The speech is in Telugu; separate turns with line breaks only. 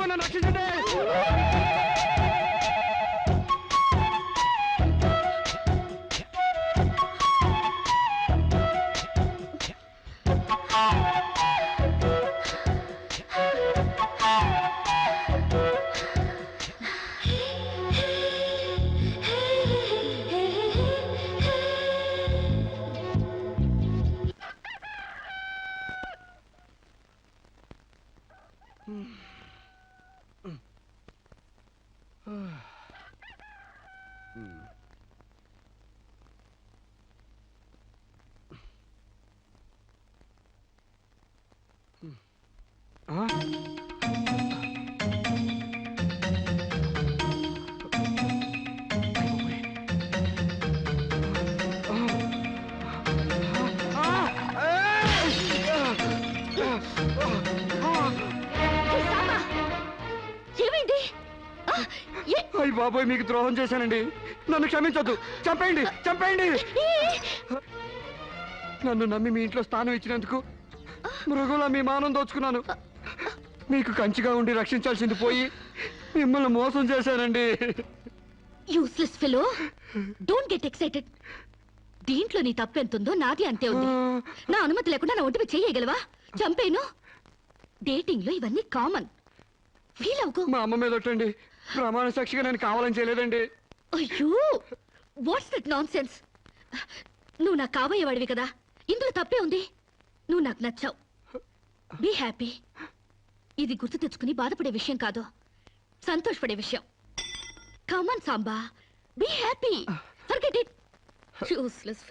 నన్ను రక్షించండి. అయ్య బాబోయ్, మీకు ద్రోహం చేశానండి. నన్ను క్షమించొద్దు. చంపేయండి, చంపేయండి. నన్ను నమ్మి మీ ఇంట్లో స్థానం ఇచ్చినందుకు మృగులా మీ మానం దోచుకున్నాను. మీకు కంచిగా ఉండి రక్షించాల్సింది పోయి మిమ్మల్ని మోసం చేశానండి.
Useless fellow, don't get excited. దీంట్లో నీ తప్పెంతుందో నాది అంతే ఉంది. నా అనుమతి లేకుండా నా ఒంటిపై చేయగలవా? చంపేను. డేటింగ్ లో ఇవన్నీ కామన్. ఫీల్ అవుకో.
మా అమ్మ మీద ఒట్టండి. ప్రమాణ సాక్షిగా నేను కావాలని చేయలేదండి.
అయ్యో, వాట్స్ దట్ నాన్ సెన్స్? నువ్వు నాకు కాబోయేవాడివి కదా, ఇందులో తప్పే ఉంది. నువ్వు నాకు నచ్చావు. Be happy. ఇది గుర్తు తెచ్చుకుని బాధపడే విషయం కాదు, సంతోషపడే విషయం. Come on Samba, be happy. Forget it. Useless